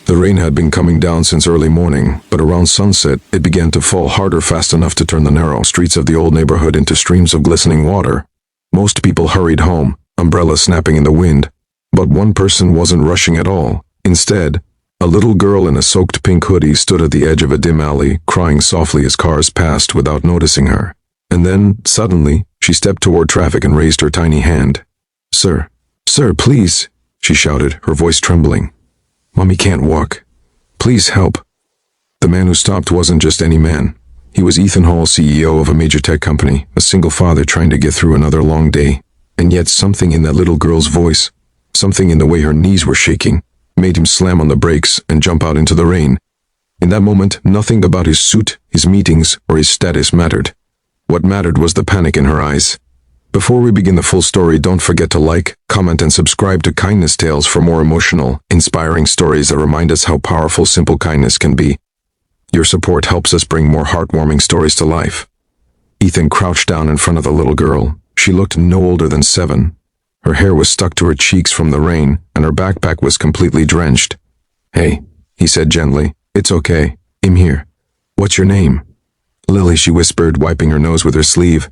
The rain had been coming down since early morning, but around sunset it began to fall harder fast enough to turn the narrow streets of the old neighborhood into streams of glistening water. Most people hurried home, umbrellas snapping in the wind, but one person wasn't rushing at all. Instead, a little girl in a soaked pink hoodie stood at the edge of a dim alley, crying softly as cars passed without noticing her. And then, suddenly, she stepped toward traffic and raised her tiny hand. "Sir, sir, please," she shouted, her voice trembling. "Mommy can't walk. Please help." The man who stopped wasn't just any man. He was Ethan Hall, CEO of a major tech company, a single father trying to get through another long day. And yet something in that little girl's voice, something in the way her knees were shaking, made him slam on the brakes and jump out into the rain. In that moment, nothing about his suit, his meetings, or his status mattered. What mattered was the panic in her eyes. Before we begin the full story, don't forget to like, comment, and subscribe to Kindness Tales for more emotional, inspiring stories that remind us how powerful simple kindness can be. Your support helps us bring more heartwarming stories to life. Ethan crouched down in front of the little girl. She looked no older than 7. Her hair was stuck to her cheeks from the rain, and her backpack was completely drenched. "Hey," he said gently. "It's okay. I'm here. What's your name?" "Lily," she whispered, wiping her nose with her sleeve.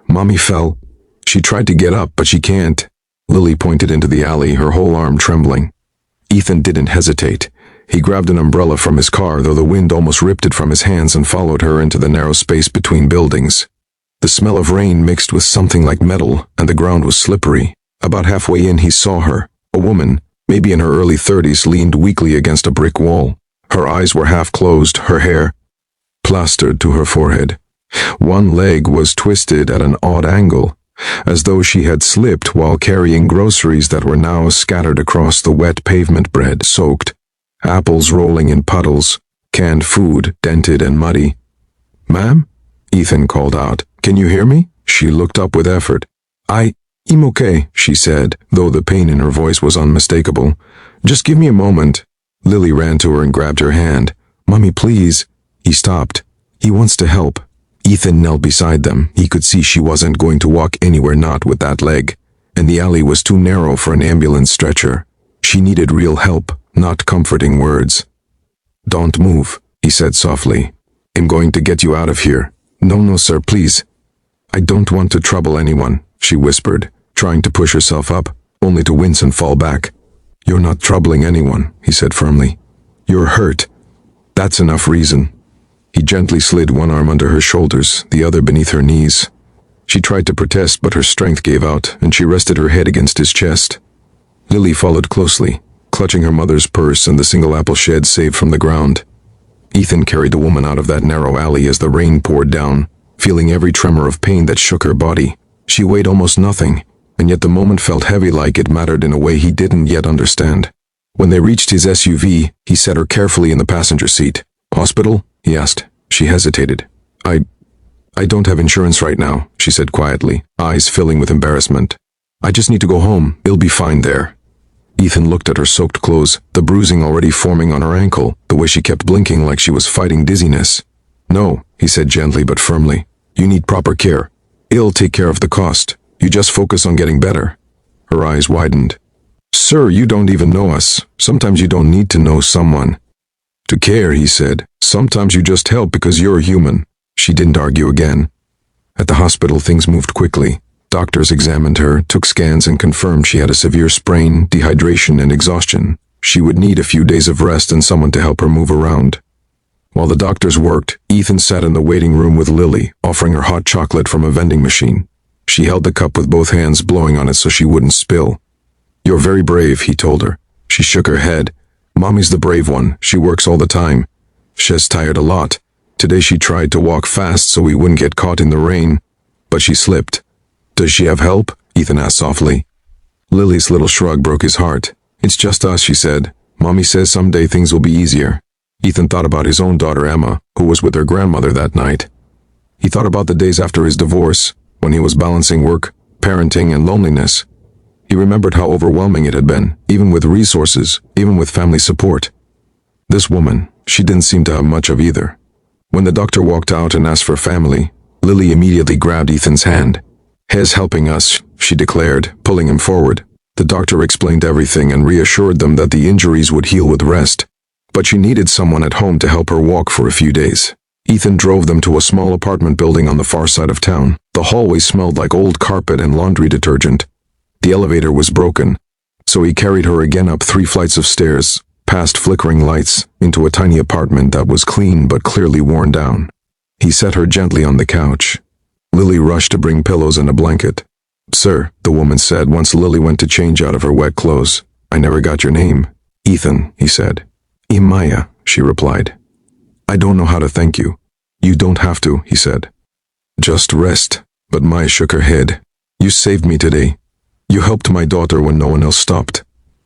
"Mommy fell. She tried to get up, but she can't." Lily pointed into the alley, her whole arm trembling. Ethan didn't hesitate. He grabbed an umbrella from his car, though the wind almost ripped it from his hands, and followed her into the narrow space between buildings. The smell of rain mixed with something like metal, and the ground was slippery. About halfway in, he saw her. A woman, maybe in her early 30s, leaned weakly against a brick wall. Her eyes were half closed, her hair plastered to her forehead. One leg was twisted at an odd angle, as though she had slipped while carrying groceries that were now scattered across the wet pavement. Bread soaked, apples rolling in puddles, canned food dented and muddy. "Ma'am?" Ethan called out. "Can you hear me?" She looked up with effort. I'm okay," she said, though the pain in her voice was unmistakable. "Just give me a moment." Lily ran to her and grabbed her hand. "Mommy, please." He stopped. "He wants to help." Ethan knelt beside them. He could see she wasn't going to walk anywhere, not with that leg. And the alley was too narrow for an ambulance stretcher. She needed real help, not comforting words. "Don't move," he said softly. "I'm going to get you out of here." No, sir, please." "I don't want to trouble anyone," she whispered, trying to push herself up, only to wince and fall back. "You're not troubling anyone," he said firmly. "You're hurt. That's enough reason." He gently slid one arm under her shoulders, the other beneath her knees. She tried to protest, but her strength gave out, and she rested her head against his chest. Lily followed closely, clutching her mother's purse and the single apple shed saved from the ground. Ethan carried the woman out of that narrow alley as the rain poured down, feeling every tremor of pain that shook her body. She weighed almost nothing, and yet the moment felt heavy, like it mattered in a way he didn't yet understand. When they reached his SUV, he set her carefully in the passenger seat. "Hospital?" he asked. She hesitated. I don't have insurance right now," she said quietly, eyes filling with embarrassment. "I just need to go home. It'll be fine there." Ethan looked at her soaked clothes, the bruising already forming on her ankle, the way she kept blinking like she was fighting dizziness. "No," he said gently but firmly. "You need proper care. It'll take care of the cost. You just focus on getting better." Her eyes widened. "Sir, you don't even know us. Sometimes you don't need to know someone to care," he said. "Sometimes you just help because you're human." She didn't argue again. At the hospital, things moved quickly. Doctors examined her, took scans, and confirmed she had a severe sprain, dehydration, and exhaustion. She would need a few days of rest and someone to help her move around. While the doctors worked, Ethan sat in the waiting room with Lily, offering her hot chocolate from a vending machine. She held the cup with both hands, blowing on it so she wouldn't spill. "You're very brave," he told her. She shook her head. "Mommy's the brave one. She works all the time. She's tired a lot. Today she tried to walk fast so we wouldn't get caught in the rain, but she slipped." "Does she have help?" Ethan asked softly. Lily's little shrug broke his heart. "It's just us," she said. "Mommy says someday things will be easier." Ethan thought about his own daughter Emma, who was with her grandmother that night. He thought about the days after his divorce, when he was balancing work, parenting, and loneliness. He remembered how overwhelming it had been, even with resources, even with family support. This woman, she didn't seem to have much of either. When the doctor walked out and asked for family, Lily immediately grabbed Ethan's hand. "He's helping us," she declared, pulling him forward. The doctor explained everything and reassured them that the injuries would heal with rest. but she needed someone at home to help her walk for a few days. Ethan drove them to a small apartment building on the far side of town. The hallway smelled like old carpet and laundry detergent. The elevator was broken, so he carried her again up 3 flights of stairs, past flickering lights, into a tiny apartment that was clean but clearly worn down. He set her gently on the couch. Lily rushed to bring pillows and a blanket. "Sir," the woman said once Lily went to change out of her wet clothes, "I never got your name." "Ethan," he said. "Maya," she replied. "I don't know how to thank you." "You don't have to," he said. "Just rest." But Maya shook her head. "You saved me today. You helped my daughter when no one else stopped.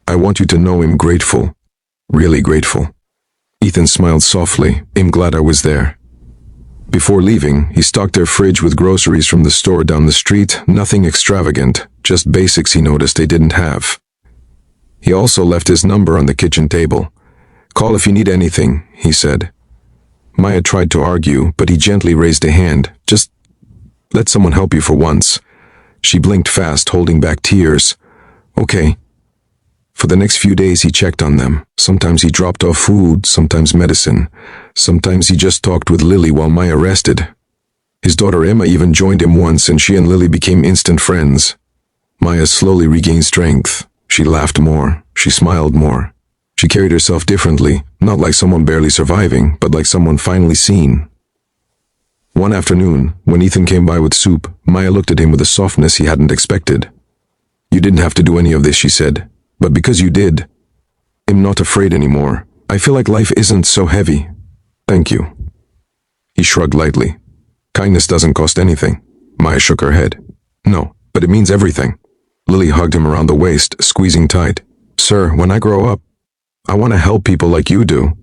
I want you to know I'm grateful. Really grateful." Ethan smiled softly. "I'm glad I was there." Before leaving, he stocked their fridge with groceries from the store down the street, nothing extravagant, just basics he noticed they didn't have. He also left his number on the kitchen table. "Call if you need anything," he said. Maya tried to argue, but he gently raised a hand. "Just let someone help you for once." She blinked fast, holding back tears. "Okay." For the next few days he checked on them. Sometimes he dropped off food, sometimes medicine. Sometimes he just talked with Lily while Maya rested. His daughter Emma even joined him once, and she and Lily became instant friends. Maya slowly regained strength. She laughed more. She smiled more. She carried herself differently, not like someone barely surviving, but like someone finally seen. One afternoon, when Ethan came by with soup, Maya looked at him with a softness he hadn't expected. "You didn't have to do any of this," she said. "But because you did, I'm not afraid anymore. I feel like life isn't so heavy. Thank you." He shrugged lightly. "Kindness doesn't cost anything." Maya shook her head. "No, but it means everything." Lily hugged him around the waist, squeezing tight. "Sir, when I grow up, I want to help people like you do."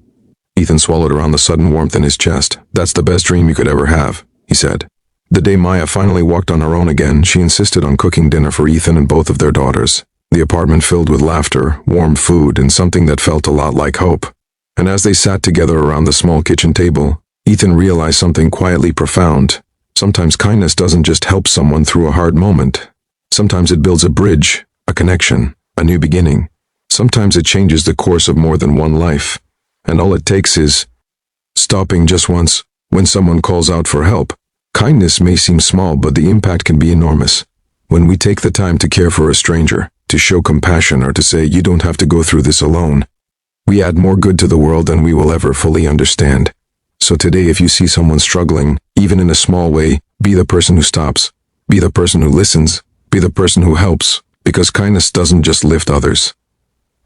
Ethan swallowed around the sudden warmth in his chest. "That's the best dream you could ever have," he said. The day Maya finally walked on her own again, she insisted on cooking dinner for Ethan and both of their daughters. The apartment filled with laughter, warm food, and something that felt a lot like hope. And as they sat together around the small kitchen table, Ethan realized something quietly profound. Sometimes kindness doesn't just help someone through a hard moment. Sometimes it builds a bridge, a connection, a new beginning. Sometimes it changes the course of more than one life. And all it takes is stopping just once when someone calls out for help. Kindness may seem small, but the impact can be enormous. When we take the time to care for a stranger, to show compassion, or to say, "You don't have to go through this alone," we add more good to the world than we will ever fully understand. So today, if you see someone struggling, even in a small way, be the person who stops, be the person who listens, be the person who helps, because kindness doesn't just lift others.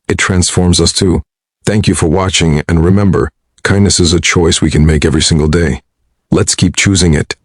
It transforms us too. Thank you for watching, and remember, kindness is a choice we can make every single day. Let's keep choosing it.